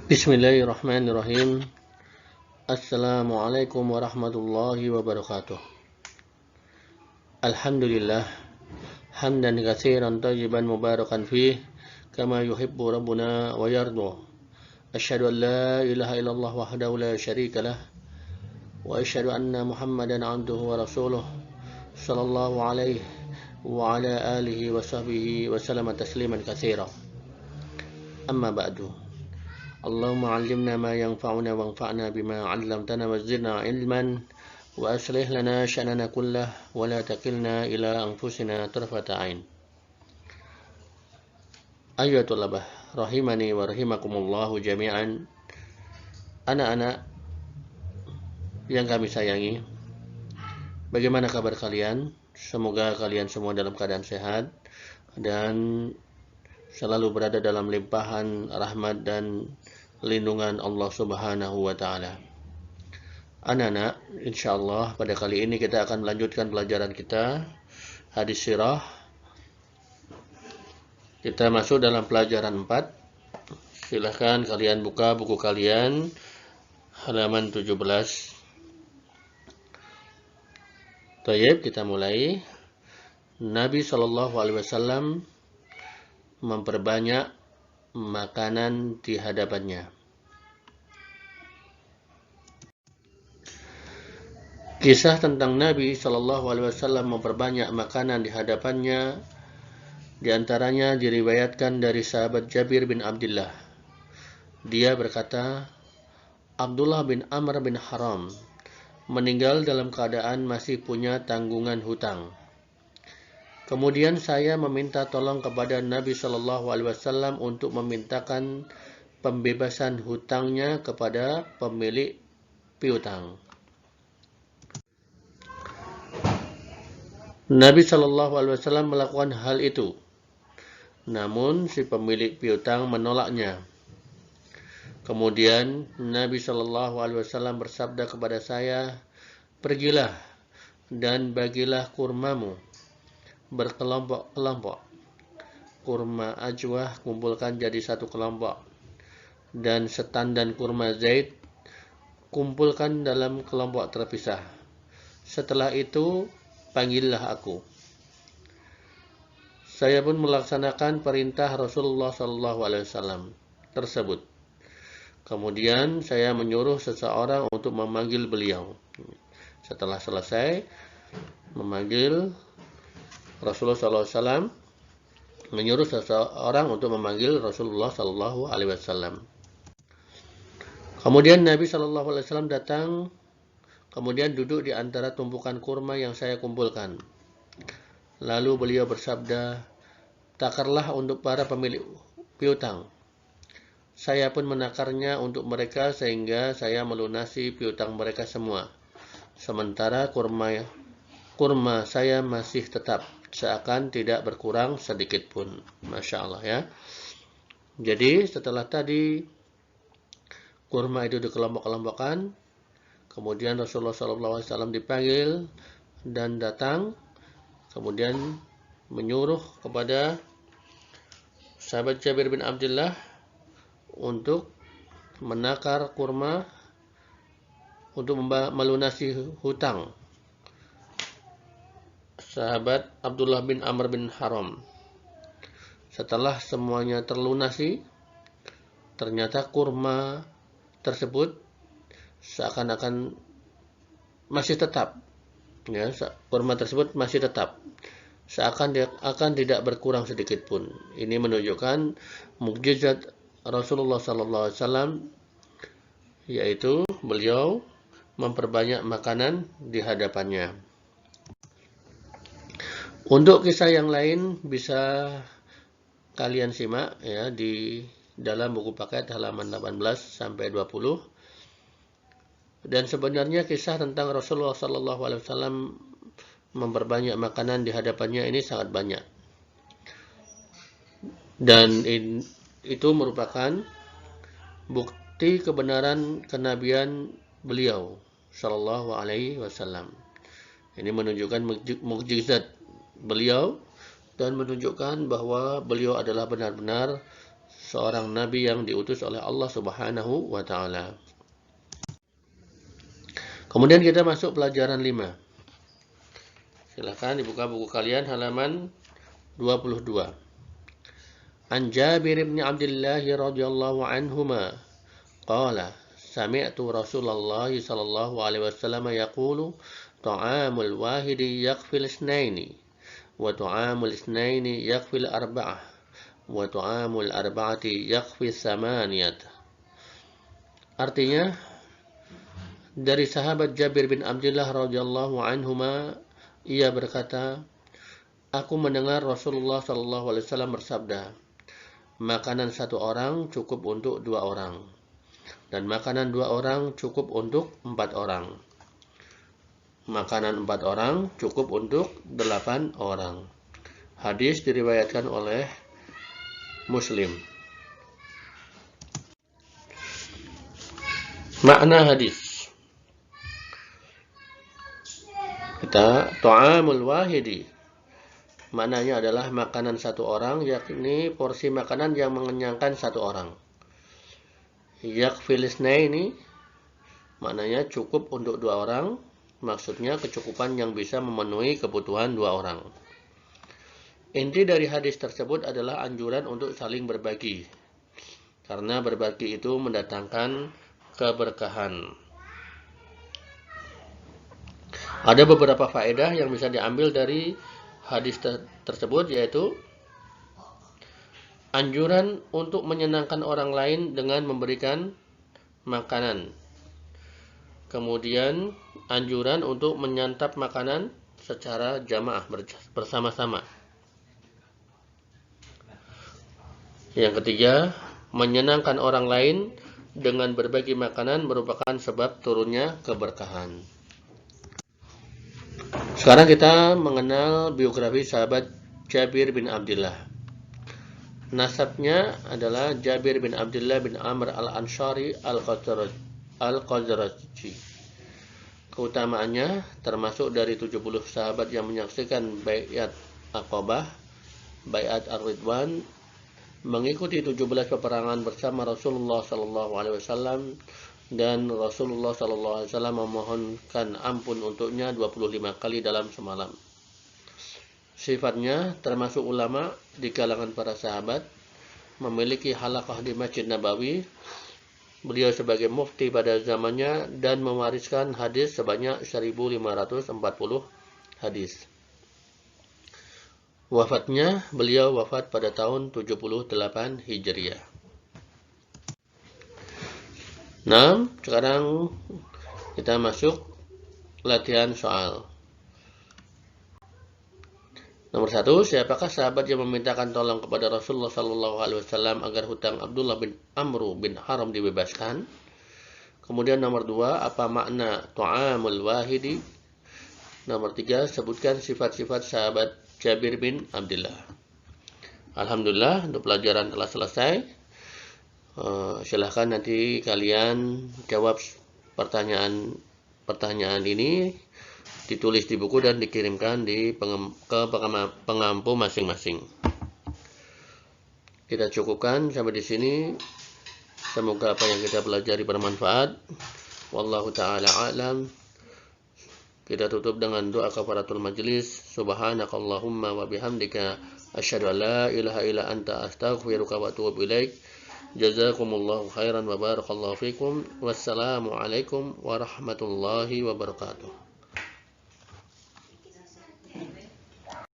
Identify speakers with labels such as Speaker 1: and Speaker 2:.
Speaker 1: Bismillahirrahmanirrahim. Assalamualaikum warahmatullahi wabarakatuh. Alhamdulillah hamdan katsiran tayyiban mubarakan fih kama yuhibbu rabbuna wa yarda. Asyhadu an la ilaha illallah wahdahu la syarika lah wa asyhadu anna Muhammadan 'abduhu wa rasuluh sallallahu alaihi wa ala alihi wa sahbihi wa sallama tasliman katsiran. Amma ba'du. Allahumma 'allimna ma yanfa'una wanfa'na bima 'allamtana wazidna 'ilman wa aslih lana sya'nana kullah wa la takilna ila anfusina tarfata 'ain. Ayyuhatul labah rahimani wa rahimakumullahu jami'an. Anak-anak yang kami sayangi, bagaimana kabar kalian? Semoga kalian semua dalam keadaan sehat dan selalu berada dalam limpahan rahmat dan lindungan Allah Subhanahu wa taala. Anak-anak, insyaallah pada kali ini kita akan melanjutkan pelajaran kita hadis sirah. Kita masuk dalam pelajaran 4. Silahkan kalian buka buku kalian halaman 17. Baik, kita mulai. Nabi Shallallahu alaihi wasallam memperbanyak makanan di hadapannya. Kisah tentang Nabi Shallallahu alaihi wasallam memperbanyak makanan di hadapannya diantaranya diriwayatkan dari sahabat Jabir bin Abdullah. Dia berkata, Abdullah bin Amr bin Haram meninggal dalam keadaan masih punya tanggungan hutang. Kemudian saya meminta tolong kepada Nabi Shallallahu alaihi wasallam untuk memintakan pembebasan hutangnya kepada pemilik piutang. Nabi Shallallahu alaihi wasallam melakukan hal itu. Namun si pemilik piutang menolaknya. Kemudian Nabi Shallallahu alaihi wasallam bersabda kepada saya, "Pergilah dan bagilah kurmamu berkelompok-kelompok. Kurma ajwah kumpulkan jadi satu kelompok, dan setan dan kurma zaid kumpulkan dalam kelompok terpisah. Setelah itu panggillah aku." Saya pun melaksanakan perintah Rasulullah SAW tersebut. Kemudian saya menyuruh seseorang untuk memanggil beliau. Setelah selesai memanggil, Rasulullah SAW menyuruh seseorang untuk memanggil Rasulullah SAW. Kemudian Nabi SAW datang, kemudian duduk di antara tumpukan kurma yang saya kumpulkan. Lalu beliau bersabda, "Takarlah untuk para pemilik piutang." Saya pun menakarnya untuk mereka sehingga saya melunasi piutang mereka semua. Sementara kurma saya masih tetap, seakan tidak berkurang sedikit pun. Masya Allah ya. Jadi setelah tadi kurma itu dikelompok-kelompokkan, kemudian Rasulullah SAW dipanggil dan datang, kemudian menyuruh kepada sahabat Jabir bin Abdullah untuk menakar kurma untuk melunasi hutang sahabat Abdullah bin Amr bin Haram. Setelah semuanya terlunasi, ternyata kurma tersebut seakan-akan masih tetap. Ya, kurma tersebut masih tetap. Seakan akan tidak berkurang sedikit pun. Ini menunjukkan mukjizat Rasulullah SAW, yaitu beliau memperbanyak makanan di hadapannya. Untuk kisah yang lain bisa kalian simak ya di dalam buku paket halaman 18 sampai 20. Dan sebenarnya kisah tentang Rasulullah SAW memperbanyak makanan di hadapannya ini sangat banyak. Dan itu merupakan bukti kebenaran kenabian beliau Shallallahu alaihi wasallam. Ini menunjukkan mukjizat beliau dan menunjukkan bahwa beliau adalah benar-benar seorang nabi yang diutus oleh Allah Subhanahu wa taala. Kemudian kita masuk pelajaran 5. Silakan dibuka buku kalian halaman 22. An Jabir bin Abdullah radhiyallahu anhuma qala sami'tu Rasulullah sallallahu alaihi wasallam yaqulu ta'amul wahidi yakfil isnaini wa ta'amul isnaini yakfil arba'ah wa ta'amul arba'ati yakfil samaniyat. Artinya, dari sahabat Jabir bin Abdullah radhiyallahu anhuma, ia berkata, aku mendengar Rasulullah sallallahu alaihi wasallam bersabda, makanan satu orang cukup untuk 2 orang, dan makanan 2 orang cukup untuk 4 orang. Makanan 4 orang cukup untuk 8 orang. Hadis diriwayatkan oleh Muslim. Makna hadis. Kita ta'amul wahidi, maknanya adalah makanan satu orang, yakni porsi makanan yang mengenyangkan satu orang. Yakfil isnaini, maknanya cukup untuk 2 orang, maksudnya kecukupan yang bisa memenuhi kebutuhan 2 orang. Inti dari hadis tersebut adalah anjuran untuk saling berbagi, karena berbagi itu mendatangkan keberkahan. Ada beberapa faedah yang bisa diambil dari hadis tersebut, yaitu anjuran untuk menyenangkan orang lain dengan memberikan makanan. Kemudian anjuran untuk menyantap makanan secara jamaah bersama-sama. Yang ketiga, menyenangkan orang lain dengan berbagi makanan merupakan sebab turunnya keberkahan. Sekarang kita mengenal biografi sahabat Jabir bin Abdullah. Nasabnya adalah Jabir bin Abdullah bin Amr al-Ansari al-Khazraji. Keutamaannya termasuk dari 70 sahabat yang menyaksikan Bai'at Aqabah, Bai'at Ar-Ridwan, mengikuti 17 peperangan bersama Rasulullah SAW, dan Rasulullah SAW memohonkan ampun untuknya 25 kali dalam semalam. Sifatnya termasuk ulama di kalangan para sahabat, memiliki halaqah di Masjid Nabawi. Beliau sebagai mufti pada zamannya dan mewariskan hadis sebanyak 1540 hadis. Wafatnya, beliau wafat pada tahun 78 Hijriah. Nah, sekarang kita masuk latihan soal. Nomor 1, siapakah sahabat yang memintakan tolong kepada Rasulullah SAW agar hutang Abdullah bin Amr bin Haram dibebaskan? Kemudian nomor 2, apa makna ta'amul wahidi? Nomor 3, sebutkan sifat-sifat sahabat Jabir bin Abdullah. Alhamdulillah, untuk pelajaran telah selesai. Silahkan nanti kalian jawab pertanyaan ini, ditulis di buku dan dikirimkan ke pengampu masing-masing. Kita cukupkan sampai di sini. Semoga apa yang kita pelajari bermanfaat. Wallahu ta'ala a'lam. Kita tutup dengan doa kafaratul majlis. Subhanakallahumma wa bihamdika asyhadu an la ilaha illa anta astaghfiruka wa atubu ilaik. Jazakumullahu khairan wa barakallahu fikum. Wassalamu alaikum warahmatullahi wabarakatuh.